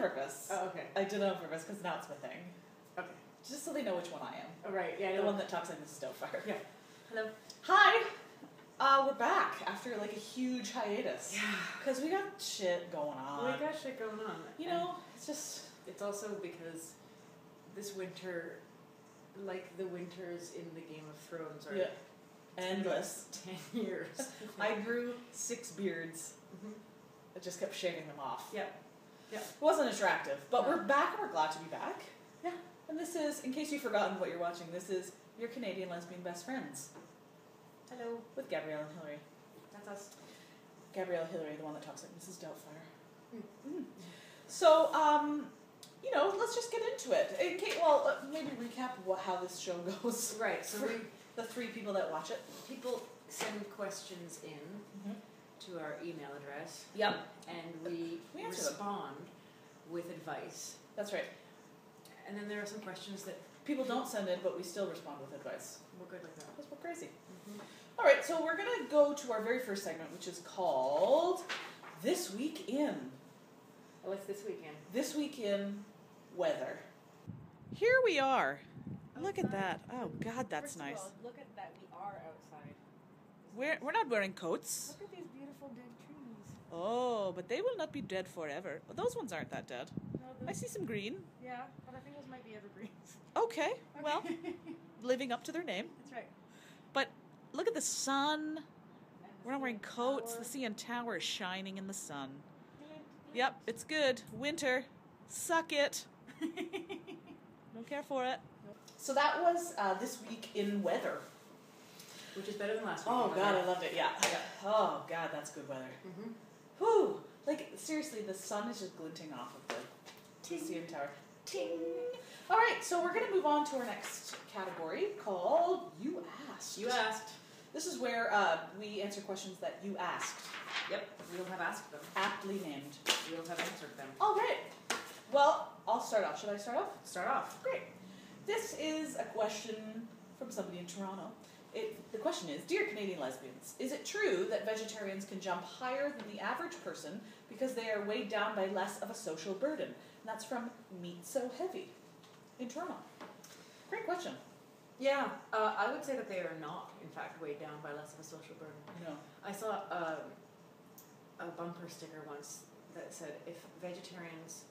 purpose. Oh, okay. I did it on purpose because now it's my thing. Okay. Just so they know which one I am. Oh, right. Yeah. The one that talks like Mrs. Doubtfire. Yeah. Hello. Hi. We're back after like a huge hiatus. Yeah. Because we got shit going on. We got shit going on. You know, it's just... It's also because this winter, like the winters in the Game of Thrones, are endless. 10 years. I grew 6 beards. I just kept shaving them off. Yeah. Yeah. It wasn't attractive, but we're back and we're glad to be back. Yeah. And this is, in case you've forgotten what you're watching, this is your Canadian Lesbian Best Friends. Hello. With Gabrielle and Hilary. That's us. Gabrielle, Hilary, the one that talks like Mrs. Doubtfire. So, you know, let's just get into it. In case, well, maybe recap how this show goes. Right. So the 3 people that watch it. people send questions in to our email address. Yep. And we respond with advice. That's right. And then there are some questions that people don't send in, but we still respond with advice. We're good like that. Because we're crazy. All right, so we're going to go to our very first segment, which is called This Week In. What's this weekend? This Week in Weather. Here we are. Look at that. Oh, God, that's nice. First of all, look at that. We are outside. We're not wearing coats. Look at these beautiful dead trees. Oh, but they will not be dead forever. Well, those ones aren't that dead. No, I see some green. Yeah, but I think those might be evergreens. Okay, well, living up to their name. That's right. But look at the sun. We're not wearing coats. Tower. The CN Tower is shining in the sun. Yep, it's good. Winter. Suck it. Don't care for it. So that was This Week in Weather. Which is better than last week. Oh, God, I loved it. Yeah. Oh, God, that's good weather. Whew. Like, seriously, the sun is just glinting off of the CN Tower. Ting. All right, so we're going to move on to our next category called You Asked. You asked. This is where we answer questions that you asked. Yep, we'll have asked them. Aptly named. We'll have answered them. All right. Well, I'll start off. Should I start off? Start off. Great. This is a question from somebody in Toronto. The question is, Dear Canadian Lesbians, is it true that vegetarians can jump higher than the average person because they are weighed down by less of a social burden? And that's from Meat So Heavy in Toronto. Great question. Yeah, I would say that they are not, in fact, weighed down by less of a social burden. No. I saw a bumper sticker once that said, if vegetarians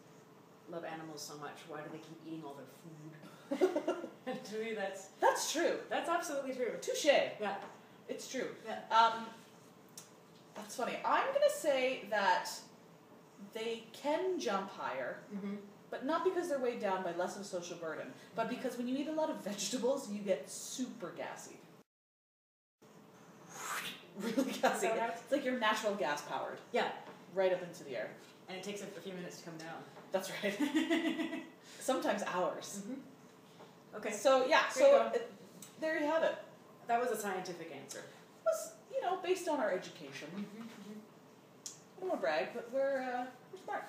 love animals so much, why do they keep eating all their food? And to me, that's true. That's absolutely true. Touche. Yeah. It's true. Yeah. That's funny. I'm going to say that they can jump higher, but not because they're weighed down by less of a social burden, but because when you eat a lot of vegetables, you get super gassy. Really gassy. It's like you're natural gas powered. Yeah. Right up into the air. And it takes a few minutes to come down. That's right. Sometimes hours. Okay. So, yeah, there you have it. That was a scientific answer. It was, you know, based on our education. I don't want to brag, but we're smart.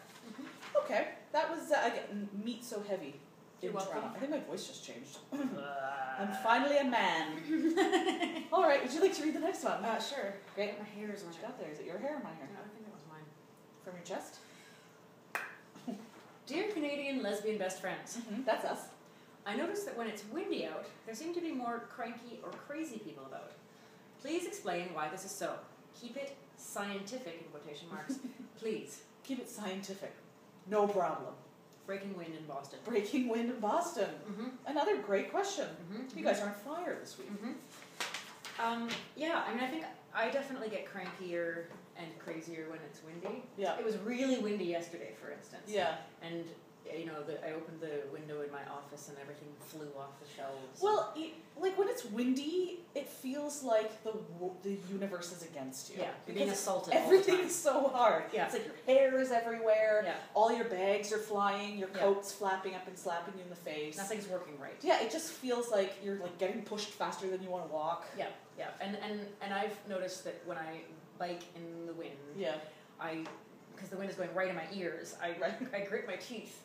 Okay, that was, again, Meat So Heavy in Toronto. I think my voice just changed. I'm finally a man. All right, would you like to read the next one? Sure. Great. My hair is on What you got there? Is it your hair or my hair? No, I think that was mine. From your chest? Dear Canadian Lesbian Best Friends. That's us. I noticed that when it's windy out, there seem to be more cranky or crazy people about. Please explain why this is so. Keep it scientific, in quotation marks. Please. Keep it scientific. No problem. Breaking wind in Boston. Breaking wind in Boston. Another great question. You guys are on fire this week. Yeah, I mean, I think I definitely get crankier and crazier when it's windy. Yeah. It was really windy yesterday, for instance. Yeah. And, you know, I opened the window in my office and everything flew off the shelves. Well, like when it's windy, it feels like the universe is against you. Yeah, you're being assaulted. Everything is so hard. Yeah. It's like your hair is everywhere. Yeah. All your bags are flying. Your coat's flapping up and slapping you in the face. Nothing's working right. Yeah, it just feels like you're like getting pushed faster than you want to walk. Yeah, yeah, and I've noticed that when I bike in the wind, because the wind is going right in my ears, I grit my teeth.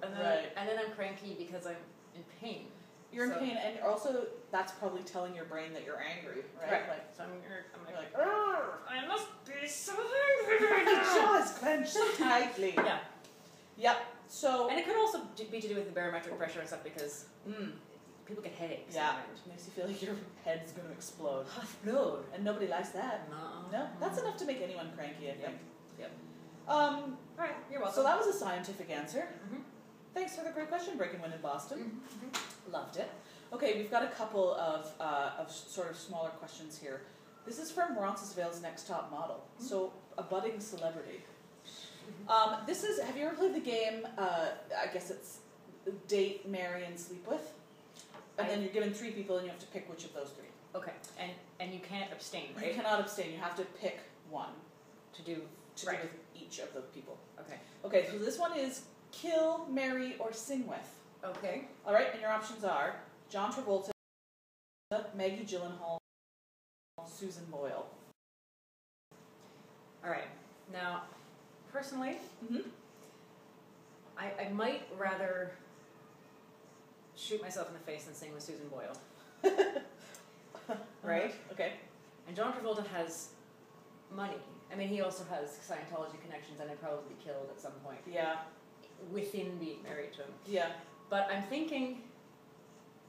And then I'm cranky because I'm in pain. You're in pain, and also that's probably telling your brain that you're angry, right? Like, so I'm like, I must be so angry right now. Jaws clenched so tightly. Yeah. Yep. So. And it could also be to do with the barometric pressure and stuff because people get headaches. Yeah. It makes you feel like your head's going to explode. Explode. And nobody likes that. No. No. That's enough to make anyone cranky, I think. Yep. All right. You're welcome. So that was a scientific answer. Thanks for the great question, Breaking Wind in Boston. Loved it. Okay, we've got a couple of sort of smaller questions here. This is from Roncesvalles' Next Top Model. So, a budding celebrity. This is, have you ever played the game, I guess it's date, marry, and sleep with? And then you're given 3 people and you have to pick which of those 3. Okay, and you can't abstain, right? You cannot abstain, you have to pick one. To do with each of the people. Okay. Okay, so this one is kill, marry, or sing with. Okay. Alright, and your options are John Travolta, Maggie Gyllenhaal, Susan Boyle. Alright, now, personally, I might rather shoot myself in the face than sing with Susan Boyle. Right? Okay. And John Travolta has money. I mean, he also has Scientology connections and I'd probably be killed at some point. Yeah. Within being married to him. Yeah. But I'm thinking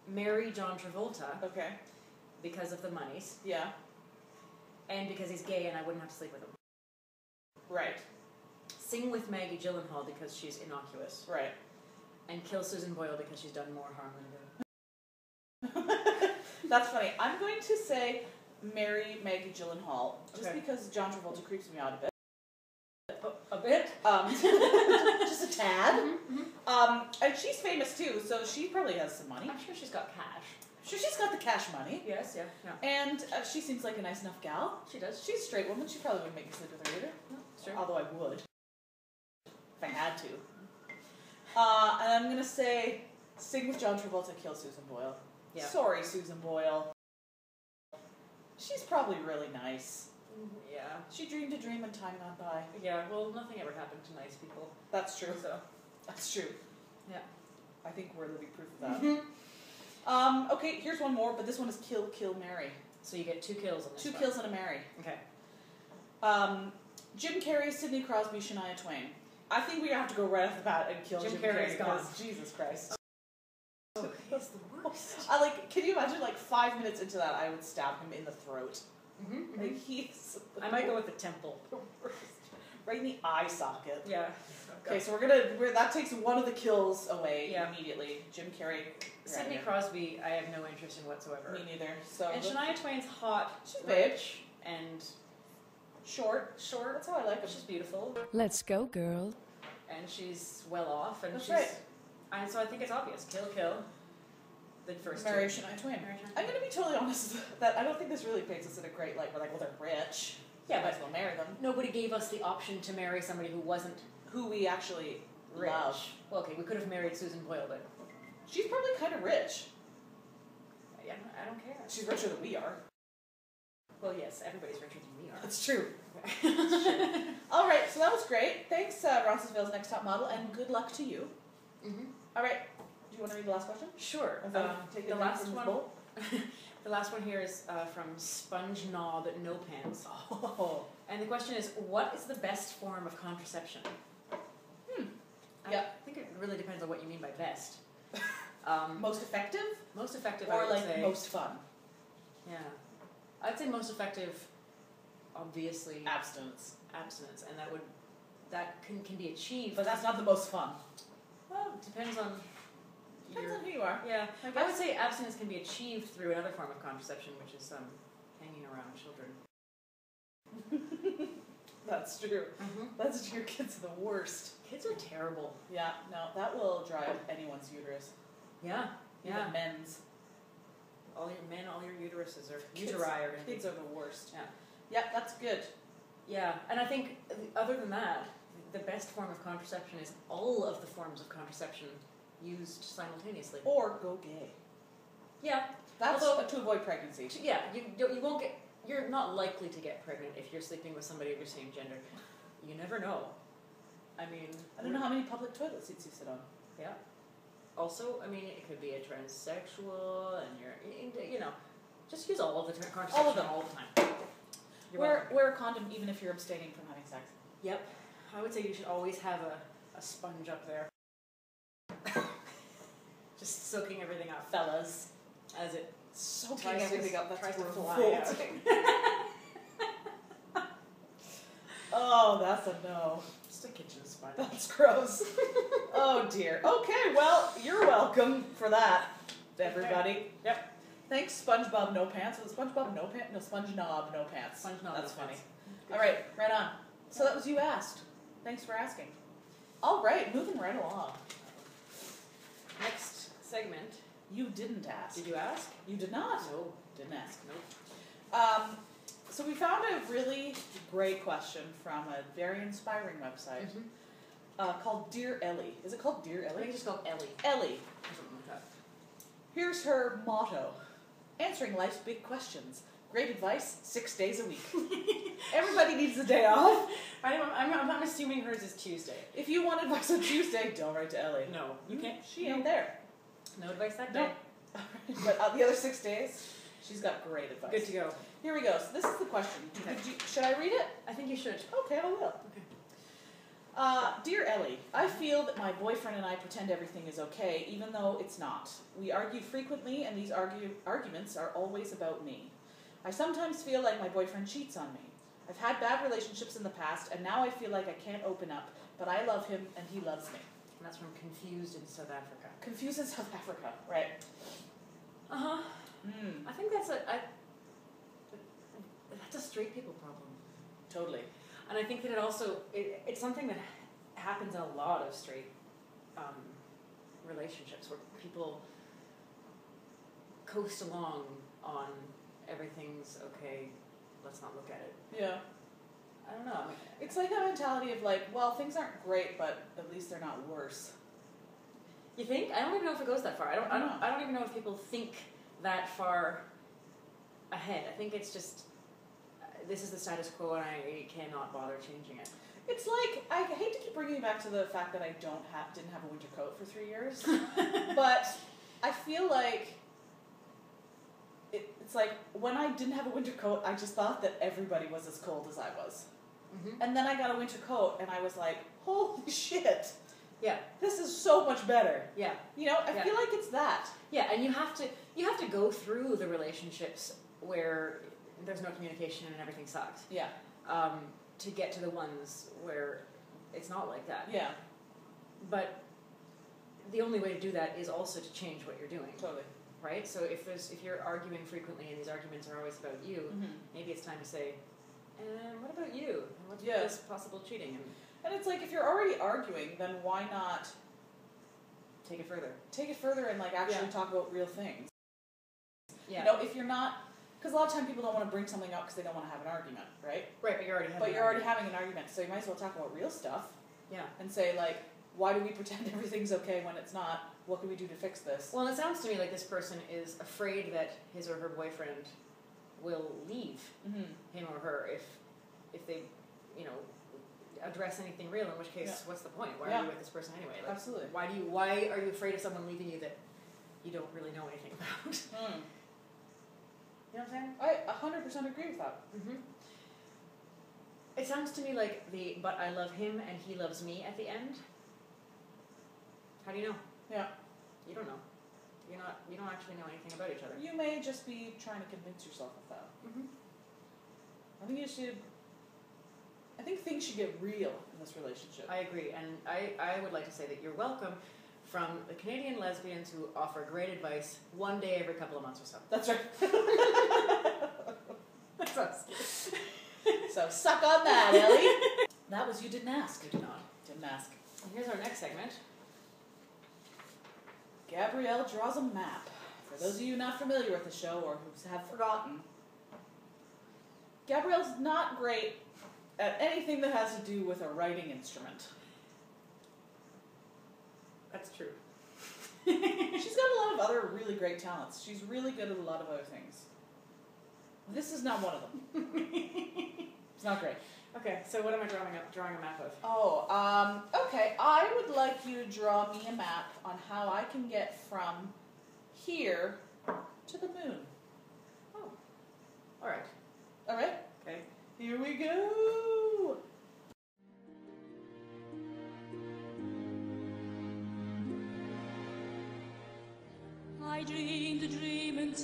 marry John Travolta. Okay. Because of the monies. Yeah. And because he's gay and I wouldn't have to sleep with him. Right. Sing with Maggie Gyllenhaal because she's innocuous. Right. And kill Susan Boyle because she's done more harm than good. That's funny. I'm going to say marry Maggie Gyllenhaal just because John Travolta creeps me out a bit. A bit? Just a tad. And she's famous too, so she probably has some money. I'm sure she's got cash. Sure, she's got the cash money. Yes, yeah. And she seems like a nice enough gal. She does. She's a straight woman. She probably wouldn't make me sleep with her either. No, sure. Although I would. If I had to. And I'm going to say sing with John Travolta, kill Susan Boyle. Yeah. Sorry, Susan Boyle. She's probably really nice. Yeah. She dreamed a dream and time gone by. Yeah, well, nothing ever happened to nice people. That's true. So. That's true. Yeah. I think we're living proof of that. Okay, here's one more, but this one is kill, kill, marry. So you get 2 kills on this 2 one. kills and a marry. Okay. Jim Carrey, Sidney Crosby, Shania Twain. I think we have to go right off the bat and kill Jim Carrey because Jesus Christ. Oh, he's the worst. Can you imagine 5 minutes into that I would stab him in the throat. Like he's I might go with the temple. Right in the eye socket. Yeah. Okay, so that takes one of the kills away immediately. Jim Carrey. Sidney Crosby, I have no interest in whatsoever. Me neither. So and Shania Twain's hot, she's rich, and short. That's how I like her. She's beautiful. Let's go, girl. And she's well off, and That's right. And so I think it's obvious. Kill. The first marry 2. Shania Twain. I'm going to be totally honest that I don't think this really paints us in a great light. We're like, well, they're rich. Yeah, might as well marry them. Nobody gave us the option to marry somebody who wasn't who we actually rich. Love. Well, okay, we could have married Susan Boyle, but she's probably kind of rich. Yeah, I don't care. She's richer than we are. Well, yes, everybody's richer than we are. That's true. That's true. All right, so that was great. Thanks, Roncesvalles' Next Top Model, and good luck to you. All right, do you want to read the last question? Sure. Take the last one. The last one here is from Sponge Knob at No Pants. Oh. And the question is, what is the best form of contraception? I think it really depends on what you mean by best. Most effective? Most effective, or I would say. Most fun? Yeah. I'd say most effective, obviously. Abstinence. And that can be achieved. But that's not the most fun. Well, it depends on who you are. Yeah. I would say abstinence can be achieved through another form of contraception, which is hanging around children. That's true. That's true. Kids are the worst. Kids are terrible. Yeah, no, that will drive anyone's uterus. Yeah. Even men's. All your uteruses are kids are the worst. Yeah. Yeah, that's good. Yeah, and I think other than that, the best form of contraception is all of the forms of contraception used simultaneously. Or go gay. Yeah. That's to avoid pregnancy. Yeah, you won't get. You're not likely to get pregnant if you're sleeping with somebody of your same gender. You never know. I mean, I don't know how many public toilet seats you sit on. Yeah. Also, I mean, it could be a transsexual, and just use all of the contraception all of them all the time. Wear a condom even if you're abstaining from having sex. Yep. I would say you should always have a sponge up there. Just soaking everything up, fellas, as it soaking everything up. That's tries to fly out. Oh, that's a no. Just a kitchen sponge. That's gross. Oh dear. Okay, well, you're welcome for that, everybody. Okay. Yep. Thanks, SpongeBob No Pants. Was it SpongeBob No Pants? No, Sponge Knob No Pants. Sponge Knob. That's no funny. Pants. All right, right on. So that was You Asked. Thanks for asking. All right, moving right along. Next segment. You didn't ask. Did you ask? You did not. No. Didn't ask. Nope. So we found a really great question from a very inspiring website called Dear Ellie. Is it called Dear I Ellie? think it's called Ellie. Ellie. Something like that. Here's her motto. Answering life's big questions. Great advice, 6 days a week. Everybody needs a day off. I'm assuming hers is Tuesday. If you want advice on Tuesday, don't write to Ellie. No. You can't. She ain't there. No advice that day. No. But the other 6 days, she's got great advice. Good to go. Here we go. So this is the question. Okay. Should I read it? I think you should. Okay, I will. Okay. Dear Ellie, I feel that my boyfriend and I pretend everything is okay, even though it's not. We argue frequently, and these arguments are always about me. I sometimes feel like my boyfriend cheats on me. I've had bad relationships in the past, and now I feel like I can't open up, but I love him, and he loves me. And that's from Confused in South Africa. Confused in South Africa, right. Uh-huh. Mm. I think that's a straight people problem. Totally. And I think that it's something that happens in a lot of straight relationships where people coast along on everything's okay, let's not look at it. Yeah. I don't know. It's like a mentality of like, well, things aren't great, but at least they're not worse. You think? I don't even know if it goes that far. I don't even know if people think that far ahead. I think it's just this is the status quo, and I cannot bother changing it. It's like, I hate to keep bringing you back to the fact that I didn't have a winter coat for 3 years, but I feel like it's like when I didn't have a winter coat, I just thought that everybody was as cold as I was. Mm-hmm. And then I got a winter coat, and I was like, holy shit. Yeah. This is so much better. Yeah. You know, I feel like it's that. Yeah, and you have to go through the relationships where there's no communication and everything sucks. Yeah. To get to the ones where it's not like that. Yeah. But the only way to do that is also to change what you're doing. Totally. Right? So if you're arguing frequently and these arguments are always about you, maybe it's time to say, what about you? What's this possible cheating? And it's like, if you're already arguing, then why not take it further? Take it further and like actually talk about real things. Yeah. You know, if you're not, because a lot of time people don't want to bring something up because they don't want to have an argument, right? Right, but you're already having an argument, so you might as well talk about real stuff. Yeah. And say like, why do we pretend everything's okay when it's not? What can we do to fix this? Well, it sounds to me like this person is afraid that his or her boyfriend will leave him or her if they, address anything real. In which case, what's the point? Why are you with this person anyway? Like, absolutely. Why are you afraid of someone leaving you that you don't really know anything about? You know what I'm saying? I 100% agree with that. It sounds to me like but I love him and he loves me at the end. How do you know? Yeah. You don't know. You don't actually know anything about each other. You may just be trying to convince yourself of that. I think things should get real in this relationship. I agree, and I would like to say that you're welcome from the Canadian lesbians who offer great advice one day every couple of months or so. That's right. That's us. So suck on that, Ellie. That was You Didn't Ask. You did not. Didn't ask. And here's our next segment. Gabrielle draws a map. For those of you not familiar with the show or who have forgotten, Gabrielle's not great at anything that has to do with a writing instrument. That's true. She's got a lot of other really great talents. She's really good at a lot of other things. This is not one of them. It's not great. Okay, so what am I drawing a map of? Oh, okay. I would like you to draw me a map on how I can get from here to the moon. Oh. All right. All right? Okay. Here we go.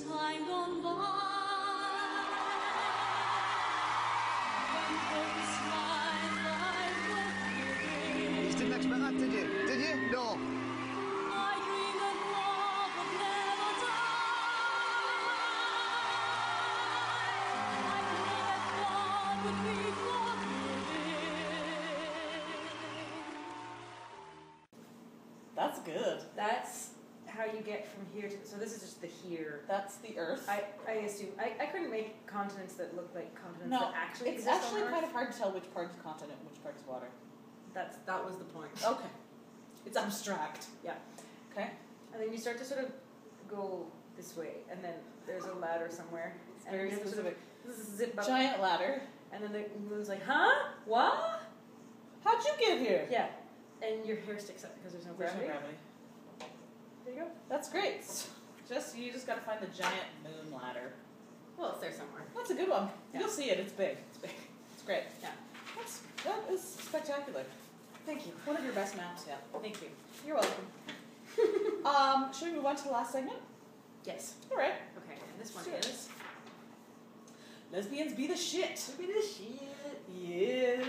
time gone by. When folks smile like what You didn't expect that, did you? Did you? No. I dream that love would never die. I pray that God would be forgiving. That's good. That's how you get from here to... So this is just the here. That's the Earth. I assume... I couldn't make continents that look like continents No, that actually it's exist actually on kind Earth. of hard to tell which part is continent and which part is water. That was the point. Okay. It's abstract. Yeah. Okay. And then you start to sort of go this way, and then there's a ladder somewhere. It's very and specific. Sort of zip up. Giant ladder. And then the moon's like, huh? What? How'd you get here? Yeah. And your hair sticks up because there's no gravity. There you go. That's great. You just gotta find the giant moon ladder. Well, it's there somewhere. That's a good one. Yeah. You'll see it. It's big. It's big. It's great. Yeah. That is spectacular. Thank you. One of your best maps. Yeah. Thank you. You're welcome. Should we move on to the last segment? Yes. All right. Okay. And this one Sure. is Lesbians be the shit. be the shit. Yes.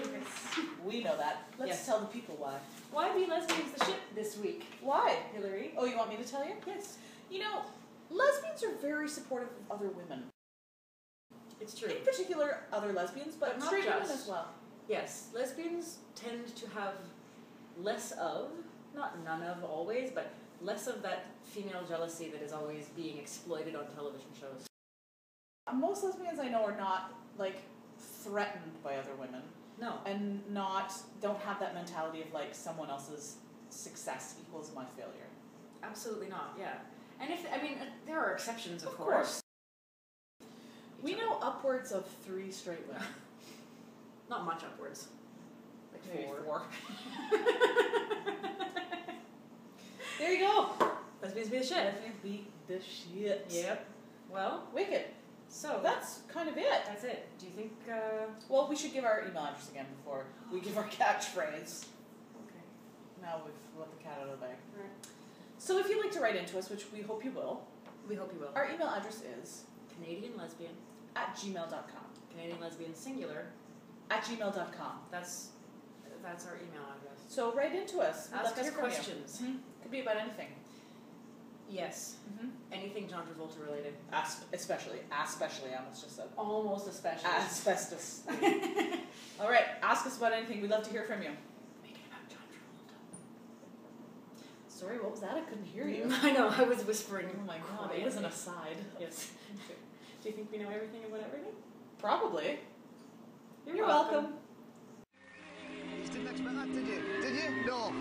We know that. Let's Yes. tell the people why. Why be lesbians the shit this week, Why? Hilary? Oh, you want me to tell you? Yes. You know, lesbians are very supportive of other women. It's true. In particular, other lesbians, but But not straight women just. as well. Yes, lesbians tend to have less of, not none of always, but less of that female jealousy that is always being exploited on television shows. Most lesbians I know are not, like, threatened by other women. No. And don't have that mentality of, like, someone else's success equals my failure. Absolutely not, yeah. And there are exceptions, of course. course. We know upwards of 3 straight women. Not much upwards. Like Maybe 4. 4. There you go. Lesbians be the shit. Lesbians be the shit. Yep. Well, Wicked. so That's kind of it. that's it. Do you think, Well, we should give our email address again before we give our catchphrase. okay. Now we've let the cat out of the bag. Alright. So if you'd like to write into us, which we hope you will, We hope you will. our email address is Canadian Lesbian, @gmail.com. Canadian Lesbian singular. @gmail.com. That's our email address. So write into us. We'd love Ask to us hear from you. questions. Could be about anything. Yes. Anything John Travolta related. Especially, I almost just said. Almost especially. Asbestos. All right, ask us about anything. We'd love to hear from you. Make it about John Travolta. Sorry, what was that? I couldn't hear you. I know, I was whispering. Oh my god, it was an aside. Yes. Do you think we know everything about everything? Probably. You're welcome. You didn't expect that, did you? Did you? No.